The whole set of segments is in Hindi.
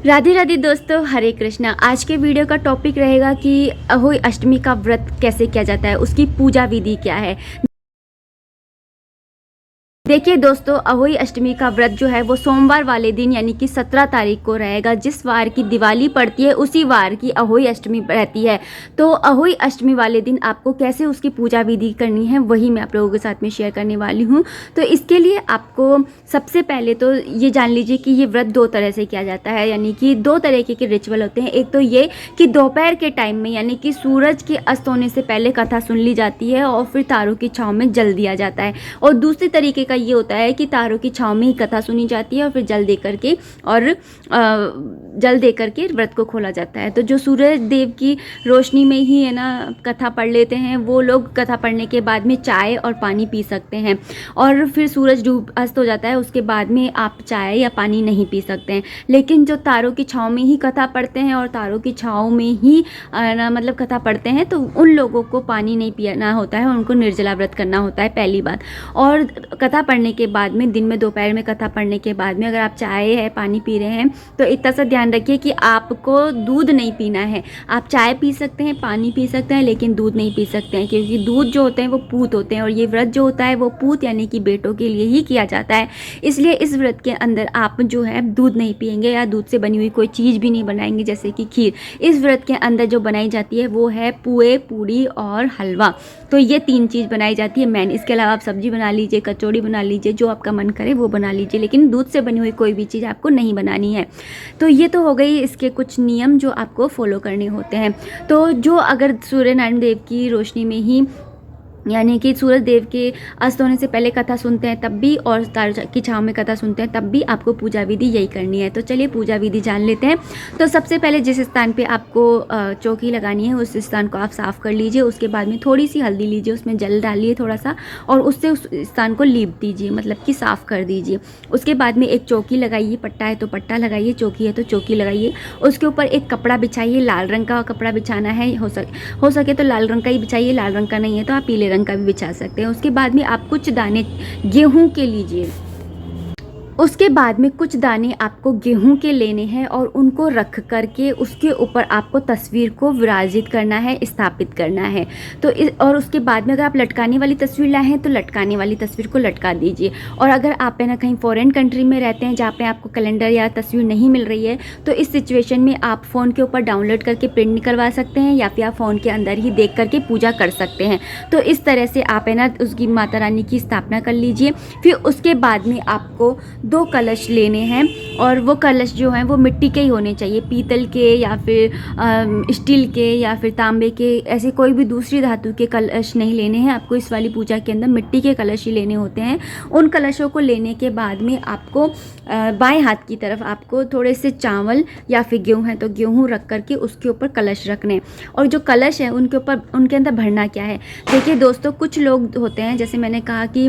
राधे राधे दोस्तों, हरे कृष्णा। आज के वीडियो का टॉपिक रहेगा कि अहोई अष्टमी का व्रत कैसे किया जाता है, उसकी पूजा विधि क्या है। देखिए दोस्तों, अहोई अष्टमी का व्रत जो है वो सोमवार वाले दिन यानी कि 17 तारीख को रहेगा। जिस वार की दिवाली पड़ती है उसी वार की अहोई अष्टमी रहती है। तो अहोई अष्टमी वाले दिन आपको कैसे उसकी पूजा विधि करनी है वही मैं आप लोगों के साथ में शेयर करने वाली हूँ। तो इसके लिए आपको सबसे पहले तो ये जान लीजिए कि ये व्रत दो तरह से किया जाता है, यानी कि दो तरीके के रिचुअल होते हैं। एक तो ये कि दोपहर के टाइम में यानी कि सूरज के अस्त होने से पहले कथा सुन ली जाती है और फिर तारों की छाँव में जल दिया जाता है। और दूसरी तरीके का ये होता है कि तारों की छाँव में ही कथा सुनी जाती है और फिर जल दे करके व्रत को खोला जाता है। तो जो सूरज देव की रोशनी में ही है ना कथा पढ़ लेते हैं, वो लोग कथा पढ़ने के बाद में चाय और पानी पी सकते हैं। और फिर सूरज डूब अस्त हो जाता है, उसके बाद में आप चाय या पानी नहीं पी सकते हैं। लेकिन जो तारों की छाँव में ही कथा पढ़ते हैं और तारों की छाँव में ही मतलब कथा पढ़ते हैं, तो उन लोगों को पानी नहीं पीना होता है, उनको निर्जला व्रत करना होता है, पहली बात। और कथा पढ़ने के बाद में दिन में दोपहर में कथा पढ़ने के बाद में अगर आप चाय है पानी पी रहे हैं तो इतना सा ध्यान रखिए कि आपको दूध नहीं पीना है। आप चाय पी सकते हैं, पानी पी सकते हैं, लेकिन दूध नहीं पी सकते हैं, क्योंकि दूध जो होते हैं वो पूत होते हैं और ये व्रत जो होता है वो पूत यानी कि बेटों के लिए ही किया जाता है। इसलिए इस व्रत के अंदर आप जो है दूध नहीं पिएंगे या दूध से बनी हुई कोई चीज़ भी नहीं बनाएंगे, जैसे कि खीर। इस व्रत के अंदर जो बनाई जाती है वो है पुए, पूड़ी और हलवा। तो ये तीन चीज़ बनाई जाती है मैन। इसके अलावा आप सब्जी बना लीजिए, कचौड़ी बना लीजिए, जो आपका मन करे वो बना लीजिए, लेकिन दूध से बनी हुई कोई भी चीज़ आपको नहीं बनानी है। तो ये तो हो गई इसके कुछ नियम जो आपको फॉलो करने होते हैं। तो जो अगर सूर्य नारायण देव की रोशनी में ही यानी कि सूरज देव के अस्त होने से पहले कथा सुनते हैं तब भी, और तारों की छाँव में कथा सुनते हैं तब भी आपको पूजा विधि यही करनी है। तो चलिए पूजा विधि जान लेते हैं। तो सबसे पहले जिस स्थान पे आपको चौकी लगानी है उस स्थान को आप साफ़ कर लीजिए। उसके बाद में थोड़ी सी हल्दी लीजिए, उसमें जल डालिए थोड़ा सा और उससे उस स्थान को लीप दीजिए, मतलब कि साफ़ कर दीजिए। उसके बाद में एक चौकी लगाइए, पट्टा है तो पट्टा लगाइए, चौकी है तो चौकी लगाइए। उसके ऊपर एक कपड़ा बिछाइए, लाल रंग का कपड़ा बिछाना है, हो सके तो लाल रंग का ही बिछाइए, लाल रंग का नहीं है तो आप पीले रंग का भी बिछा सकते हैं। उसके बाद में आप कुछ दाने गेहूं के लीजिए। उसके बाद में कुछ दाने आपको गेहूं के लेने हैं और उनको रख करके उसके ऊपर आपको तस्वीर को विराजित करना है, स्थापित करना है। तो और उसके बाद में अगर आप लटकाने वाली तस्वीर लाए हैं तो लटकाने वाली तस्वीर को लटका दीजिए। और अगर आप है ना कहीं फॉरेन कंट्री में रहते हैं जहाँ पे आपको कैलेंडर या तस्वीर नहीं मिल रही है, तो इस सिचुएशन में आप फ़ोन के ऊपर डाउनलोड करके प्रिंट निकलवा सकते हैं या फिर आप फ़ोन के अंदर ही देख करके पूजा कर सकते हैं। तो इस तरह से आप है ना उसकी माता रानी की स्थापना कर लीजिए। फिर उसके बाद में आपको 2 कलश लेने हैं और वो कलश जो हैं वो मिट्टी के ही होने चाहिए, पीतल के या फिर स्टील के या फिर तांबे के, ऐसे कोई भी दूसरी धातु के कलश नहीं लेने हैं आपको। इस वाली पूजा के अंदर मिट्टी के कलश ही लेने होते हैं। उन कलशों को लेने के बाद में आपको बाएं हाथ की तरफ आपको थोड़े से चावल या फिर गेहूँ है तो गेहूँ रख करके उसके ऊपर कलश रखने। और जो कलश है उनके ऊपर उनके अंदर भरना क्या है, देखिए दोस्तों, कुछ लोग होते हैं, जैसे मैंने कहा कि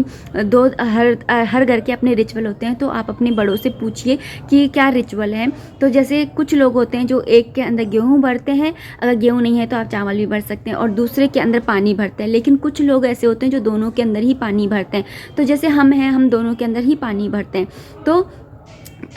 हर घर के अपने रिचुअल होते हैं, तो आप अपने बड़ों से पूछिए कि क्या रिचुअल है। तो जैसे कुछ लोग होते हैं जो एक के अंदर गेहूं भरते हैं, अगर गेहूं नहीं है तो आप चावल भी भर सकते हैं, और दूसरे के अंदर पानी भरते हैं। लेकिन कुछ लोग ऐसे होते हैं जो दोनों के अंदर ही पानी भरते हैं। तो जैसे हम हैं, हम दोनों के अंदर ही पानी भरते हैं। तो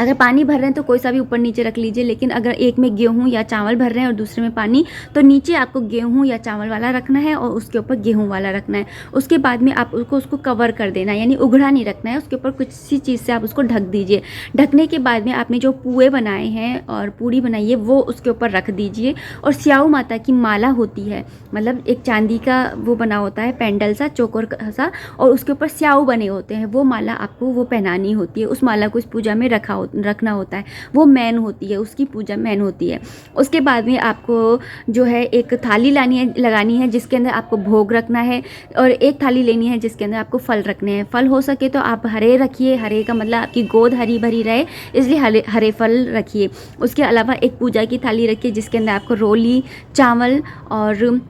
अगर पानी भर रहे हैं तो कोई सा भी ऊपर नीचे रख लीजिए, लेकिन अगर एक में गेहूं या चावल भर रहे हैं और दूसरे में पानी, तो नीचे आपको गेहूं या चावल वाला रखना है और उसके ऊपर गेहूं वाला रखना है। उसके बाद में आप उसको कवर कर देना है, यानी उघड़ा नहीं रखना है, उसके ऊपर कुछ सी चीज़ से आप उसको ढक दीजिए। ढकने के बाद में आपने जो पुए बनाए हैं और पूड़ी बनाई है वो उसके ऊपर रख दीजिए। और स्याऊ माता की माला होती है, मतलब एक चांदी का वो बना होता है पेंडल सा, चौकोर सा, और उसके ऊपर स्याऊ बने होते हैं, वो माला आपको वो पहनानी होती है। उस माला को इस पूजा में रखना होता है, वो मैन होती है, उसकी पूजा मैन होती है। उसके बाद में आपको जो है एक थाली लगानी है जिसके अंदर आपको भोग रखना है, और एक थाली लेनी है जिसके अंदर आपको फल रखने हैं। फल हो सके तो आप हरे रखिए, हरे का मतलब आपकी गोद हरी भरी रहे, इसलिए हरे फल रखिए। उसके अलावा एक पूजा की थाली रखिए जिसके अंदर आपको रोली, चावल और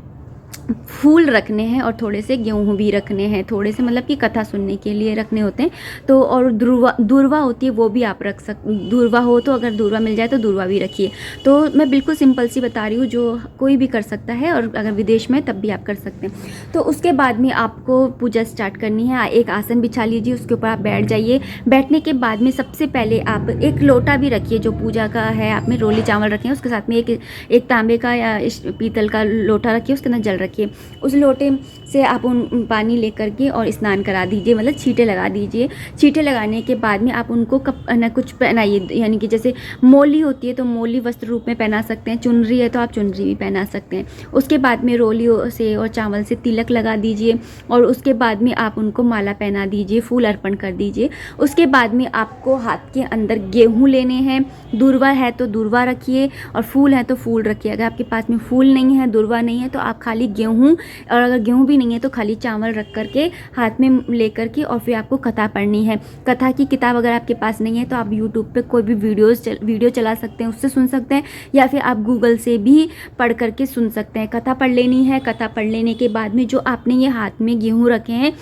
फूल रखने हैं और थोड़े से गेहूँ भी रखने हैं, थोड़े से मतलब कि कथा सुनने के लिए रखने होते हैं। तो और दूर्वा होती है वो भी आप रख दूर्वा हो तो अगर दूर्वा मिल जाए तो दूर्वा भी रखिए। तो मैं बिल्कुल सिंपल सी बता रही हूँ जो कोई भी कर सकता है, और अगर विदेश में तब भी आप कर सकते हैं। तो उसके बाद में आपको पूजा स्टार्ट करनी है। एक आसन बिछा लीजिए, उसके ऊपर आप बैठ जाइए। बैठने के बाद में सबसे पहले आप एक लोटा भी रखिए जो पूजा का है, आपने रोली चावल रखे हैं, उसके साथ में एक तांबे का या पीतल का लोटा रखिए, उसके अंदर जल रखिए। उस लोटे से आप उन पानी लेकर के और स्नान करा दीजिए, मतलब छींटे लगा दीजिए। छींटे लगाने के बाद में आप उनको कुछ पहनाइए, यानी कि जैसे मोली होती है तो मोली वस्त्र रूप में पहना सकते हैं, चुनरी है तो आप चुनरी भी पहना सकते हैं। उसके बाद में रोली से और चावल से तिलक लगा दीजिए, और उसके बाद में आप उनको माला पहना दीजिए, फूल अर्पण कर दीजिए। उसके बाद में आपको हाथ के अंदर गेहूँ लेने हैं, दूर्वा है तो दूर्वा रखिए और फूल है तो फूल रखिए। अगर आपके पास में फूल नहीं है, दूर्वा नहीं है, तो आप खाली गेहूँ, और अगर गेहूँ भी नहीं है तो खाली चावल रख करके हाथ में लेकर के और फिर आपको कथा पढ़नी है। कथा की किताब अगर आपके पास नहीं है तो आप यूट्यूब पे कोई भी वीडियो चला सकते हैं, उससे सुन सकते हैं, या फिर आप गूगल से भी पढ़ करके सुन सकते हैं। कथा पढ़ लेनी है। कथा पढ़ लेने के बाद में जो आपने ये हाथ में गेहूँ रखे हैं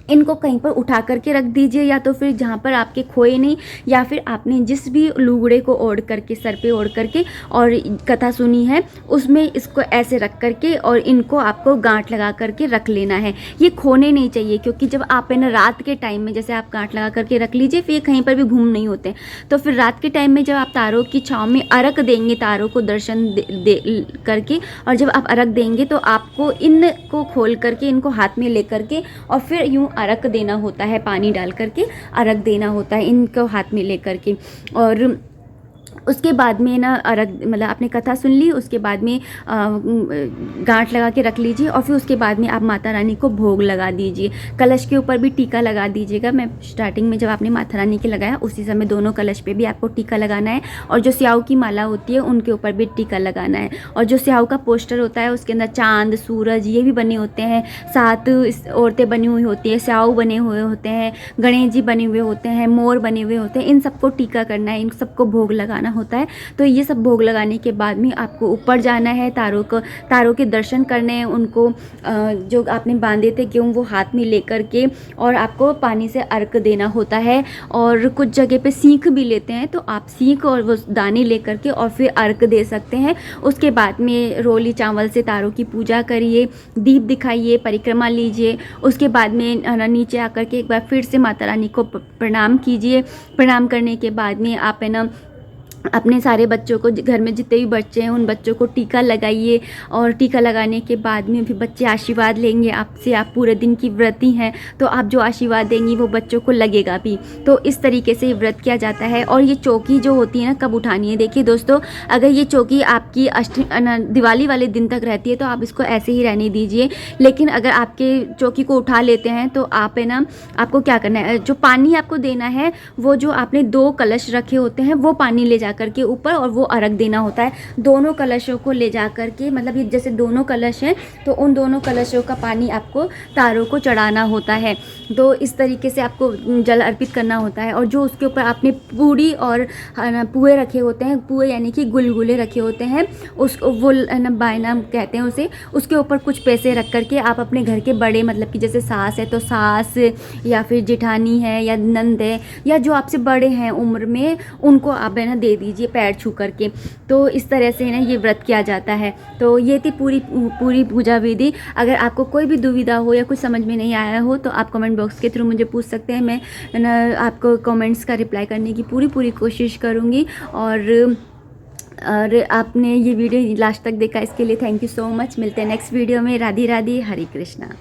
इनको कहीं पर उठा करके रख दीजिए, या तो फिर जहाँ पर आपके खोए नहीं, या फिर आपने जिस भी लुगड़े को ओढ़ करके सर पे ओढ़ करके और कथा सुनी है उसमें इसको ऐसे रख करके और इनको आपको गांठ लगा करके रख लेना है। ये खोने नहीं चाहिए, क्योंकि जब आप है ना रात के टाइम में जैसे आप गांठ लगा करके रख लीजिए, फिर कहीं पर भी घूम नहीं होते। तो फिर रात के टाइम में जब आप तारों की छाँव में अर्घ देंगे, तारों को दर्शन दे करके, और जब आप अर्घ देंगे तो आपको इनको खोल करके इनको हाथ में ले करके और फिर यूँ अर्घ देना होता है, पानी डाल करके अर्घ देना होता है इनको हाथ में ले करके। और उसके बाद में ना अर्घ, मतलब आपने कथा सुन ली, उसके बाद में गांठ लगा के रख लीजिए, और फिर उसके बाद में आप माता रानी को भोग लगा दीजिए। कलश के ऊपर भी टीका लगा दीजिएगा। मैं स्टार्टिंग में जब आपने माता रानी के लगाया उसी समय दोनों कलश पे भी आपको टीका लगाना है, और जो स्याऊ की माला होती है उनके ऊपर भी टीका लगाना है। और जो स्याऊ का पोस्टर होता है उसके अंदर चाँद, सूरज ये भी बने होते हैं, 7 औरतें बनी हुई होती है, स्याऊ बने हुए होते हैं, गणेश जी बने हुए होते हैं, मोर बने हुए होते हैं, इन सबको टीका करना है, इन सबको भोग लगाना होता है। तो ये सब भोग लगाने के बाद में आपको ऊपर जाना है, तारों के दर्शन करने हैं, उनको जो आपने बांधे थे गेहूँ वो हाथ में लेकर के, और आपको पानी से अर्घ देना होता है। और कुछ जगह पे सीख भी लेते हैं, तो आप सीख और वो दाने लेकर के और फिर अर्घ दे सकते हैं। उसके बाद में रोली चावल से तारों की पूजा करिए, दीप दिखाइए, परिक्रमा लीजिए। उसके बाद में नीचे आकर के एक बार फिर से माता रानी को प्रणाम कीजिए। प्रणाम करने के बाद में आप है ना अपने सारे बच्चों को, घर में जितने भी बच्चे हैं उन बच्चों को टीका लगाइए, और टीका लगाने के बाद में भी बच्चे आशीर्वाद लेंगे आपसे। आप पूरे दिन की व्रती हैं तो आप जो आशीर्वाद देंगी वो बच्चों को लगेगा भी। तो इस तरीके से व्रत किया जाता है। और ये चौकी जो होती है ना, कब उठानी है, देखिए दोस्तों, अगर ये चौकी आपकी दिवाली वाले दिन तक रहती है तो आप इसको ऐसे ही रहने दीजिए। लेकिन अगर आपके चौकी को उठा लेते हैं तो आप है ना, आपको क्या करना है, जो पानी आपको देना है वो जो आपने 2 कलश रखे होते हैं वो पानी ले करके ऊपर, और वो अर्घ देना होता है। दोनों कलशों को ले जा करके, मतलब ये जैसे दोनों कलश हैं तो उन दोनों कलशों का पानी आपको तारों को चढ़ाना होता है। तो इस तरीके से आपको जल अर्पित करना होता है। और जो उसके ऊपर आपने पूड़ी और पुए रखे होते हैं, पुए यानी कि गुलगुले रखे होते हैं, उसको वो बायना कहते हैं उसे, उसके ऊपर कुछ पैसे रख करके आप अपने घर के बड़े, मतलब कि जैसे सास है तो सास, या फिर जेठानी है या नंद है, या जो आपसे बड़े हैं उम्र में, उनको आप है ना दे दीजिए पैर छू करके। तो इस तरह से ना ये व्रत किया जाता है। तो ये थी पूरी पूजा विधि। अगर आपको कोई भी दुविधा हो या कुछ समझ में नहीं आया हो तो आप कमेंट बॉक्स के थ्रू मुझे पूछ सकते हैं। मैं ना आपको कमेंट्स का रिप्लाई करने की पूरी कोशिश करूँगी। और आपने ये वीडियो लास्ट तक देखा इसके लिए थैंक यू सो मच। मिलते हैं नेक्स्ट वीडियो में। राधे राधे, हरे कृष्णा।